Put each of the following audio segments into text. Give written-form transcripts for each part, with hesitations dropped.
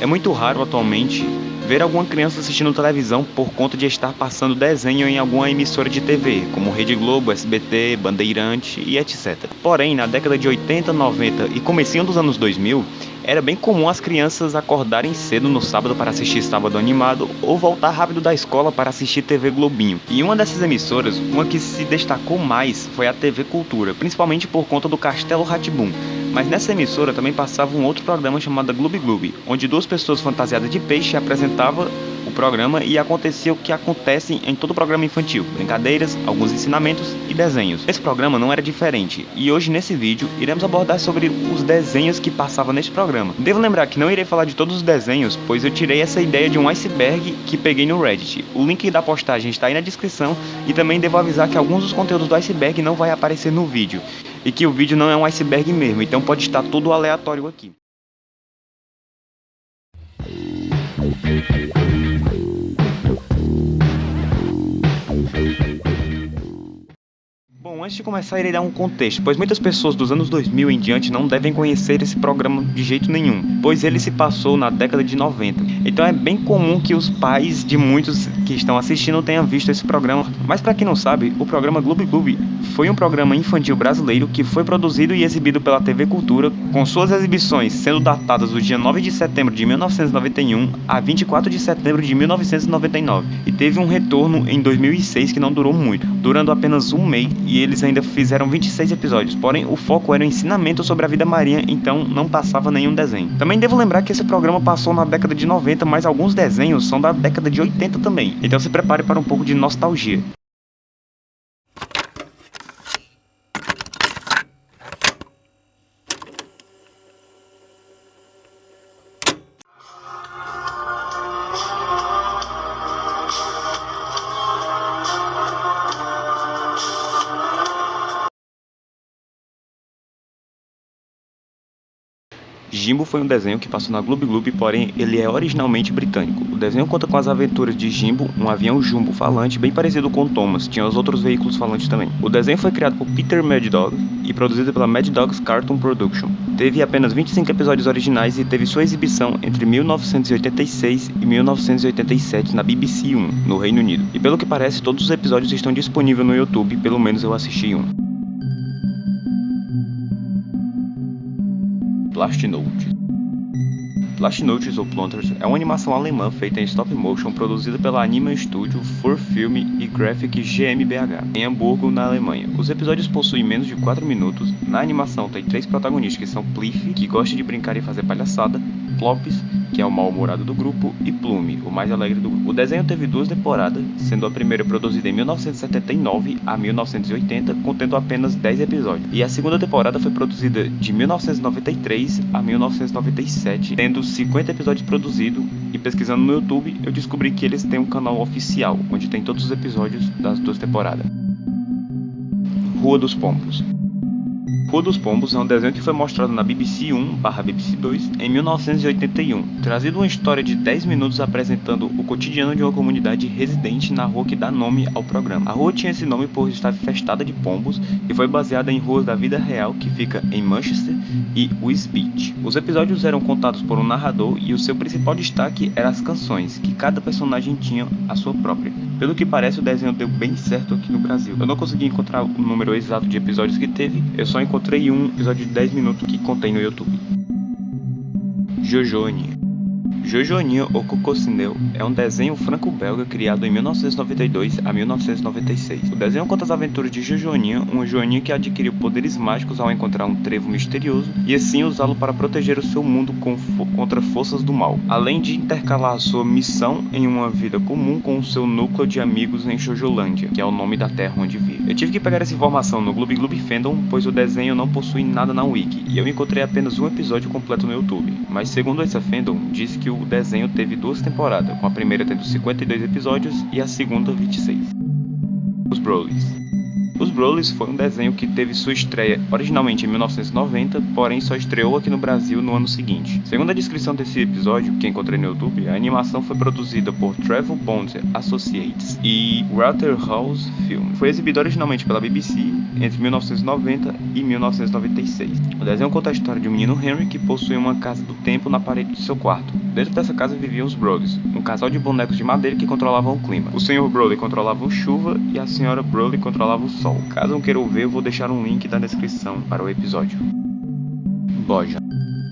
É muito raro atualmente ver alguma criança assistindo televisão por conta de estar passando desenho em alguma emissora de TV, como Rede Globo, SBT, Bandeirante e etc. Porém, na década de 80, 90 e comecinho dos anos 2000, era bem comum as crianças acordarem cedo no sábado para assistir Sábado Animado ou voltar rápido da escola para assistir TV Globinho. E uma dessas emissoras, uma que se destacou mais, foi a TV Cultura, principalmente por conta do Castelo Rá-Tim-Bum. Mas nessa emissora também passava um outro programa chamado Gloob Gloob, onde duas pessoas fantasiadas de peixe apresentavam o programa e acontecia o que acontece em todo programa infantil: brincadeiras, alguns ensinamentos e desenhos. Esse programa não era diferente, e hoje nesse vídeo iremos abordar sobre os desenhos que passavam neste programa. Devo lembrar que não irei falar de todos os desenhos, pois eu tirei essa ideia de um iceberg que peguei no Reddit. O link da postagem está aí na descrição, e também devo avisar que alguns dos conteúdos do iceberg não vai aparecer no vídeo, e que o vídeo não é um iceberg mesmo, então pode estar tudo aleatório aqui. Bom, antes de começar irei dar um contexto, pois muitas pessoas dos anos 2000 em diante não devem conhecer esse programa de jeito nenhum, pois ele se passou na década de 90. Então é bem comum que os pais de muitos que estão assistindo tenham visto esse programa. Mas para quem não sabe, o programa Gloob Gloob foi um programa infantil brasileiro que foi produzido e exibido pela TV Cultura, com suas exibições sendo datadas do dia 9 de setembro de 1991 a 24 de setembro de 1999. E teve um retorno em 2006 que não durou muito, durando apenas um mês, e eles ainda fizeram 26 episódios, porém o foco era o ensinamento sobre a vida marinha, então não passava nenhum desenho. Também devo lembrar que esse programa passou na década de 90, mas alguns desenhos são da década de 80 também, então se prepare para um pouco de nostalgia. Jimbo foi um desenho que passou na Gloob Gloob, porém ele é originalmente britânico. O desenho conta com as aventuras de Jimbo, um avião jumbo falante bem parecido com o Thomas, tinha os outros veículos falantes também. O desenho foi criado por Peter Mad Dog e produzido pela Mad Dog's Cartoon Production. Teve apenas 25 episódios originais e teve sua exibição entre 1986 e 1987 na BBC One, no Reino Unido. E pelo que parece, todos os episódios estão disponíveis no YouTube, pelo menos eu assisti um. Plastinotes. Plastinotes ou Plonters é uma animação alemã feita em stop motion produzida pela Anima Studio, For Film e Graphic GmbH, em Hamburgo, na Alemanha. Os episódios possuem menos de 4 minutos. Na animação tem 3 protagonistas, que são Pliff, que gosta de brincar e fazer palhaçada, Plops, que é o mal-humorado do grupo, e Plume, o mais alegre do grupo. O desenho teve 2 temporadas, sendo a primeira produzida em 1979 a 1980, contendo apenas 10 episódios. E a segunda temporada foi produzida de 1993 a 1997, tendo 50 episódios produzidos, e pesquisando no YouTube eu descobri que eles têm um canal oficial, onde tem todos os episódios das 2 temporadas. Rua dos Pombos. Rua dos Pombos é um desenho que foi mostrado na BBC 1/BBC 2 em 1981, trazendo uma história de 10 minutos apresentando o cotidiano de uma comunidade residente na rua que dá nome ao programa. A rua tinha esse nome por estar infestada de pombos e foi baseada em ruas da vida real que fica em Manchester e Wisbech. Os episódios eram contados por um narrador e o seu principal destaque eram as canções, que cada personagem tinha a sua própria. Pelo que parece, o desenho deu bem certo aqui no Brasil. Eu não consegui encontrar o número exato de episódios que teve, eu só encontrei um episódio de 10 minutos que contém no YouTube. Jojo Aninha. Jojo Aninha ou Cococinelle é um desenho franco-belga criado em 1992 a 1996. O desenho conta as aventuras de Jojo Aninha, uma joaninha que adquiriu poderes mágicos ao encontrar um trevo misterioso e assim usá-lo para proteger o seu mundo contra forças do mal, além de intercalar a sua missão em uma vida comum com o seu núcleo de amigos em Jojolândia, que é o nome da terra onde vive. Eu tive que pegar essa informação no Gloob Gloob Fandom, pois o desenho não possui nada na wiki, e eu encontrei apenas um episódio completo no YouTube, mas segundo essa fandom, diz que o desenho teve 2 temporadas, com a primeira tendo 52 episódios e a segunda 26. Os Broly's. Os Broly's foi um desenho que teve sua estreia originalmente em 1990, porém só estreou aqui no Brasil no ano seguinte. Segundo a descrição desse episódio, que encontrei no YouTube, a animação foi produzida por Travel Bond Associates e Waterhouse Film. Foi exibido originalmente pela BBC entre 1990 e 1996. O desenho conta a história de um menino Henry que possui uma casa do tempo na parede do seu quarto. Dentro dessa casa viviam os Brothers, um casal de bonecos de madeira que controlavam o clima. O Sr. Brody controlava a chuva e a Sra. Brody controlava o sol. Caso não queiram ver, eu vou deixar um link na descrição para o episódio. Bojan.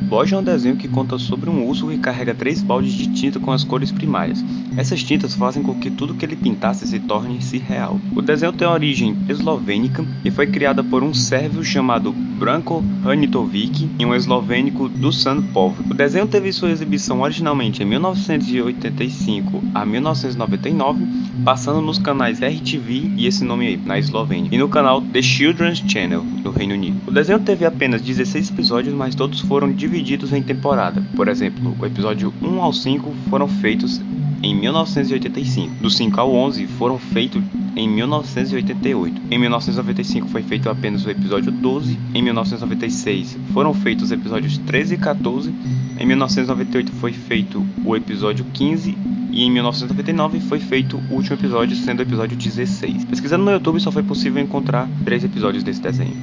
Bojan é um desenho que conta sobre um urso que carrega 3 baldes de tinta com as cores primárias. Essas tintas fazem com que tudo que ele pintasse se torne-se real. O desenho tem origem eslovênica e foi criada por um sérvio chamado Branko Hanitović e um eslovênico Dušan Pover. O desenho teve sua exibição originalmente em 1985 a 1999, passando nos canais RTV e esse nome aí, na Eslovênia, e no canal The Children's Channel, no Reino Unido. O desenho teve apenas 16 episódios, mas todos foram divididos em temporada. Por exemplo, o episódio 1 ao 5 foram feitos em 1985. Do 5 ao 11 foram feitos em 1988. Em 1995 foi feito apenas o episódio 12. Em 1996 foram feitos os episódios 13 e 14. Em 1998 foi feito o episódio 15. E em 1999 foi feito o último episódio, sendo o episódio 16. Pesquisando no YouTube só foi possível encontrar 3 episódios desse desenho.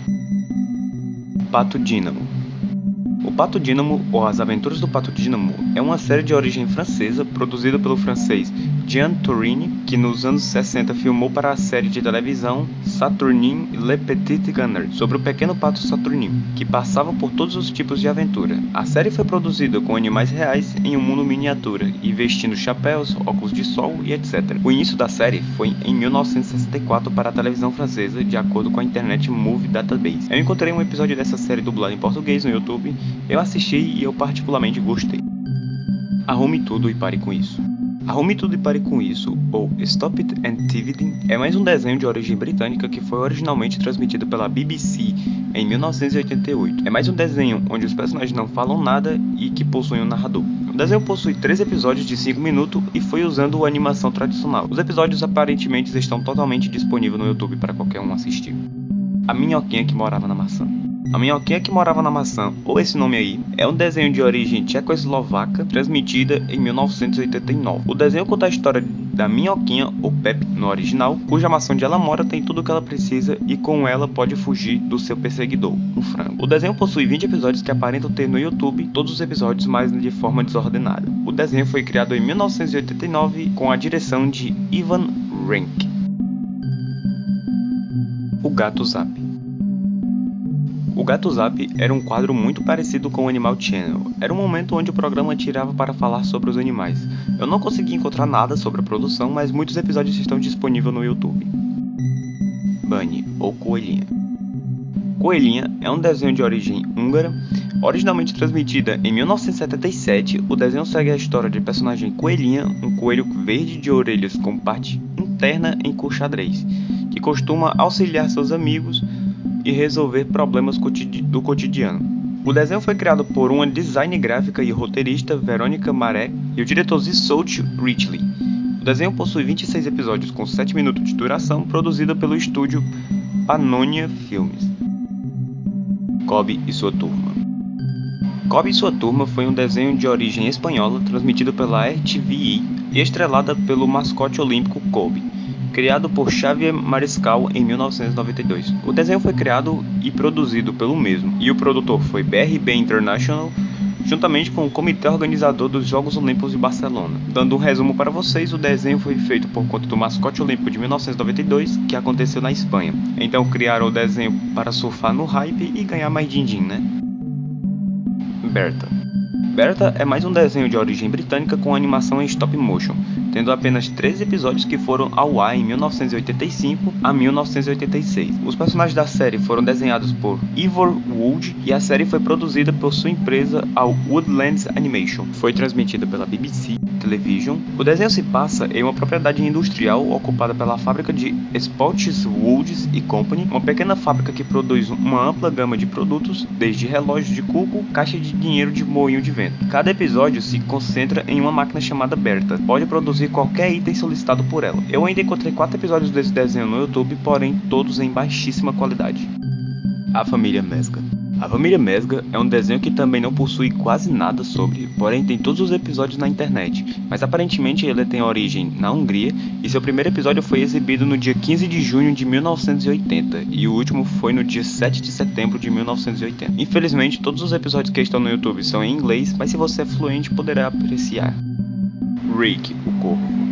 Pato Dínamo. O Pato Dínamo, ou As Aventuras do Pato Dínamo, é uma série de origem francesa, produzida pelo francês Jean Tourigny, que nos anos 60 filmou para a série de televisão Saturnin Le Petit Gagnant, sobre o pequeno pato Saturnin, que passava por todos os tipos de aventura. A série foi produzida com animais reais em um mundo miniatura, e vestindo chapéus, óculos de sol e etc. O início da série foi em 1964 para a televisão francesa, de acordo com a Internet Movie Database. Eu encontrei um episódio dessa série dublado em português no YouTube. Eu assisti e eu particularmente gostei. Arrume tudo e pare com isso. Arrume tudo e pare com isso, ou Stop It and Tividin, é mais um desenho de origem britânica que foi originalmente transmitido pela BBC em 1988. É mais um desenho onde os personagens não falam nada e que possuem um narrador. O desenho possui 3 episódios de 5 minutos e foi usando a animação tradicional. Os episódios aparentemente estão totalmente disponíveis no YouTube para qualquer um assistir. A Minhoquinha que Morava na Maçã. A Minhoquinha que Morava na Maçã, ou esse nome aí, é um desenho de origem tchecoslovaca, transmitida em 1989. O desenho conta a história da Minhoquinha, ou Pepe, no original, cuja maçã onde ela mora tem tudo o que ela precisa e com ela pode fugir do seu perseguidor, um frango. O desenho possui 20 episódios que aparentam ter no YouTube, todos os episódios mais de forma desordenada. O desenho foi criado em 1989 com a direção de Ivan Renk. O Gato Zap. O Gato Zap era um quadro muito parecido com o Animal Channel. Era um momento onde o programa tirava para falar sobre os animais. Eu não consegui encontrar nada sobre a produção, mas muitos episódios estão disponíveis no YouTube. Bunny, ou Coelhinha. Coelhinha é um desenho de origem húngara. Originalmente transmitida em 1977, o desenho segue a história de personagem Coelhinha, um coelho verde de orelhas com parte interna em cor xadrez, que costuma auxiliar seus amigos e resolver problemas do cotidiano. O desenho foi criado por uma design gráfica e roteirista Verônica Marek e o diretor Zsolt Richley. O desenho possui 26 episódios com 7 minutos de duração, produzido pelo estúdio Pannonia Filmes. Cobb e sua turma. Cobb e sua turma foi um desenho de origem espanhola, transmitido pela RTVE e estrelada pelo mascote olímpico Cobb, criado por Xavier Mariscal em 1992. O desenho foi criado e produzido pelo mesmo, e o produtor foi BRB International, juntamente com o comitê organizador dos Jogos Olímpicos de Barcelona. Dando um resumo para vocês, o desenho foi feito por conta do mascote olímpico de 1992, que aconteceu na Espanha. Então criaram o desenho para surfar no hype e ganhar mais din-din, né? Berta. Berta é mais um desenho de origem britânica com animação em stop motion, tendo apenas 3 episódios que foram ao ar em 1985 a 1986. Os personagens da série foram desenhados por Ivor Wood e a série foi produzida por sua empresa, a Woodlands Animation. Foi transmitida pela BBC Television. O desenho se passa em uma propriedade industrial ocupada pela fábrica de Spottswood Company, uma pequena fábrica que produz uma ampla gama de produtos, desde relógios de cubo, caixa de dinheiro de moinho de vento. Cada episódio se concentra em uma máquina chamada Berta. Pode produzir qualquer item solicitado por ela. Eu ainda encontrei 4 episódios desse desenho no YouTube, porém todos em baixíssima qualidade. A Família Mesga. A Família Mesga é um desenho que também não possui quase nada sobre, porém tem todos os episódios na internet, mas aparentemente ele tem origem na Hungria e seu primeiro episódio foi exibido no dia 15 de junho de 1980 e o último foi no dia 7 de setembro de 1980. Infelizmente todos os episódios que estão no YouTube são em inglês, mas se você é fluente poderá apreciar. Rick, o Corvo.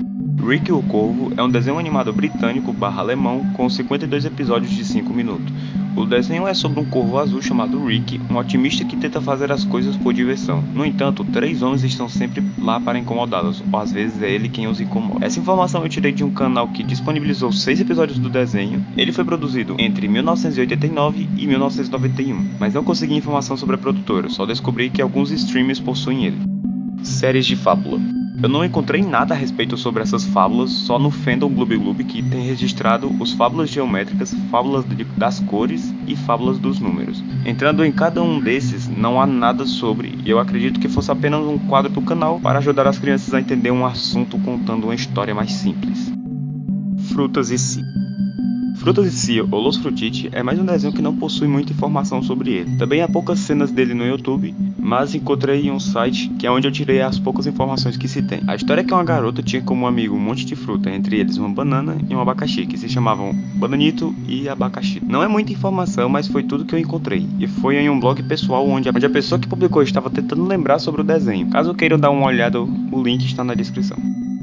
Rick o Corvo é um desenho animado britânico/alemão com 52 episódios de 5 minutos. O desenho é sobre um corvo azul chamado Rick, um otimista que tenta fazer as coisas por diversão. No entanto, 3 homens estão sempre lá para incomodá-los, ou às vezes é ele quem os incomoda. Essa informação eu tirei de um canal que disponibilizou 6 episódios do desenho. Ele foi produzido entre 1989 e 1991, mas não consegui informação sobre a produtora, só descobri que alguns streamers possuem ele. Séries de fábula. Eu não encontrei nada a respeito sobre essas fábulas, só no Fandom Gloob Gloob que tem registrado os fábulas geométricas, fábulas das cores e fábulas dos números. Entrando em cada um desses, não há nada sobre, e eu acredito que fosse apenas um quadro do canal para ajudar as crianças a entender um assunto contando uma história mais simples. Frutas e Si. Frutas e Si, ou Los Frutitti, é mais um desenho que não possui muita informação sobre ele. Também há poucas cenas dele no YouTube, mas encontrei em um site que é onde eu tirei as poucas informações que se tem. A história é que uma garota tinha como amigo um monte de fruta, entre eles uma banana e um abacaxi, que se chamavam Bananito e Abacaxi. Não é muita informação, mas foi tudo que eu encontrei, e foi em um blog pessoal onde a pessoa que publicou estava tentando lembrar sobre o desenho. Caso queiram dar uma olhada, o link está na descrição.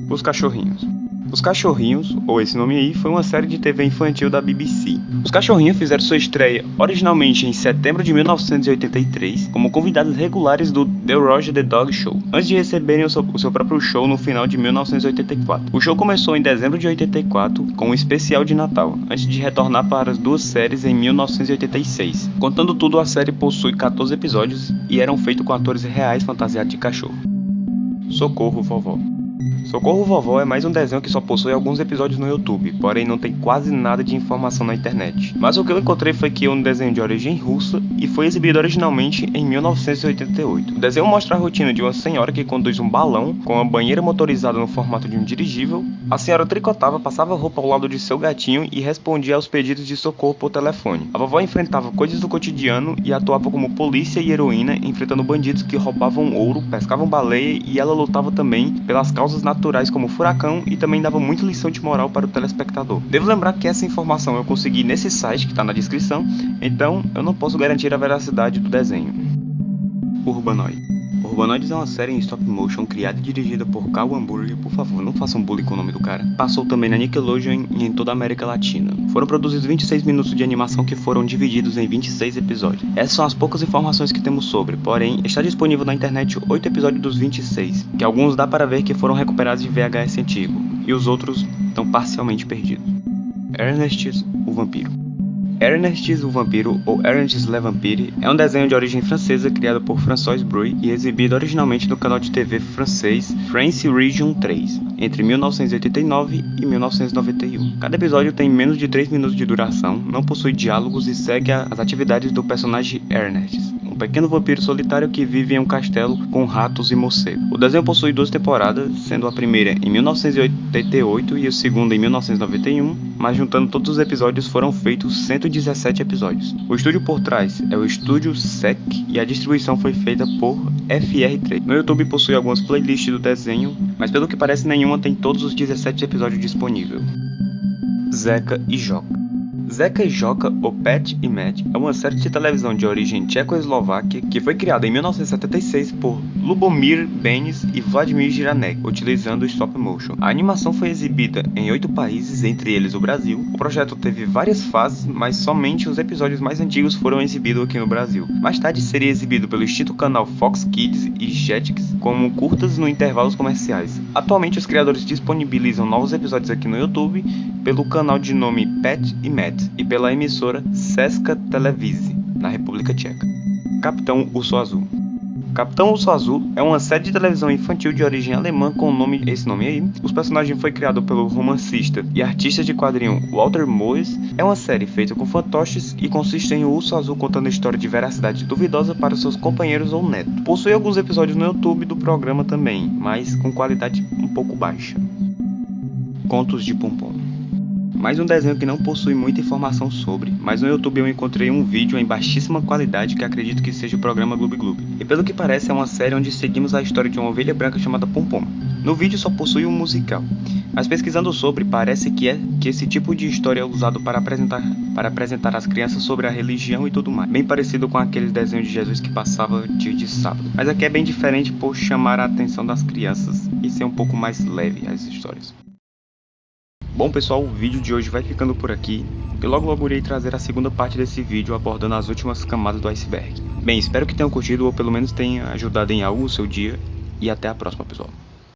Os Cachorrinhos. Os Cachorrinhos, ou esse nome aí, foi uma série de TV infantil da BBC. Os Cachorrinhos fizeram sua estreia originalmente em setembro de 1983 como convidados regulares do The Roger the Dog Show, antes de receberem o seu próprio show no final de 1984. O show começou em dezembro de 84 com um especial de Natal, antes de retornar para as 2 séries em 1986. Contando tudo, a série possui 14 episódios e eram feitos com atores reais fantasiados de cachorro. Socorro, Vovó. Socorro Vovó é mais um desenho que só possui alguns episódios no YouTube, porém não tem quase nada de informação na internet. Mas o que eu encontrei foi que é um desenho de origem russa e foi exibido originalmente em 1988. O desenho mostra a rotina de uma senhora que conduz um balão com uma banheira motorizada no formato de um dirigível. A senhora tricotava, passava roupa ao lado de seu gatinho e respondia aos pedidos de socorro por telefone. A vovó enfrentava coisas do cotidiano e atuava como polícia e heroína, enfrentando bandidos que roubavam ouro, pescavam baleia, e ela lutava também pelas causas naturais como furacão e também dava muita lição de moral para o telespectador. Devo lembrar que essa informação eu consegui nesse site que está na descrição, então eu não posso garantir a veracidade do desenho. Urbanoid. Urbanoids é uma série em stop motion criada e dirigida por Carl Hamburger. Por favor, não façam bullying com o nome do cara. Passou também na Nickelodeon e em toda a América Latina. Foram produzidos 26 minutos de animação que foram divididos em 26 episódios. Essas são as poucas informações que temos sobre, porém, está disponível na internet 8 episódios dos 26, que alguns dá para ver que foram recuperados de VHS antigo, e os outros estão parcialmente perdidos. Ernest o Vampiro. Ernest o Vampiro, ou Ernest le Vampire, é um desenho de origem francesa criado por François Bruy e exibido originalmente no canal de TV francês France Region 3, entre 1989 e 1991. Cada episódio tem menos de 3 minutos de duração, não possui diálogos e segue as atividades do personagem Ernest, um pequeno vampiro solitário que vive em um castelo com ratos e morcegos. O desenho possui 2 temporadas, sendo a primeira em 1988 e a segunda em 1991, mas juntando todos os episódios foram feitos 117 episódios. O estúdio por trás é o Estúdio SEC e a distribuição foi feita por FR3. No YouTube possui algumas playlists do desenho, mas pelo que parece nenhuma tem todos os 17 episódios disponíveis. Zeca e Joca. Zeca e Joca, ou Pat e Matt, é uma série de televisão de origem tchecoslováquia que foi criada em 1976 por Lubomir Benes e Vladimir Jiranek, utilizando stop motion. A animação foi exibida em 8 países, entre eles o Brasil. O projeto teve várias fases, mas somente os episódios mais antigos foram exibidos aqui no Brasil. Mais tarde seria exibido pelo extinto canal Fox Kids e Jetix como curtas no intervalos comerciais. Atualmente os criadores disponibilizam novos episódios aqui no YouTube pelo canal de nome Pat e Matt e pela emissora Česká Televize, na República Tcheca. Capitão Urso Azul. Capitão Urso Azul é uma série de televisão infantil de origem alemã com esse nome aí. Os personagens foi criado pelo romancista e artista de quadrinho Walter Moes. É uma série feita com fantoches e consiste em um urso azul contando a história de veracidade duvidosa para seus companheiros ou netos. Possui alguns episódios no YouTube do programa também, mas com qualidade um pouco baixa. Contos de Pompom. Mais um desenho que não possui muita informação sobre, mas no YouTube eu encontrei um vídeo em baixíssima qualidade que acredito que seja o programa Gloob Gloob. E pelo que parece é uma série onde seguimos a história de uma ovelha branca chamada Pom Pom. No vídeo só possui um musical, mas pesquisando sobre, parece que esse tipo de história é usado para apresentar às crianças sobre a religião e tudo mais. Bem parecido com aqueles desenhos de Jesus que passava dia de sábado. Mas aqui é bem diferente por chamar a atenção das crianças e ser um pouco mais leve as histórias. Bom pessoal, o vídeo de hoje vai ficando por aqui. E logo irei trazer a segunda parte desse vídeo abordando as últimas camadas do iceberg. Bem, espero que tenham curtido ou pelo menos tenha ajudado em algo o seu dia. E até a próxima, pessoal.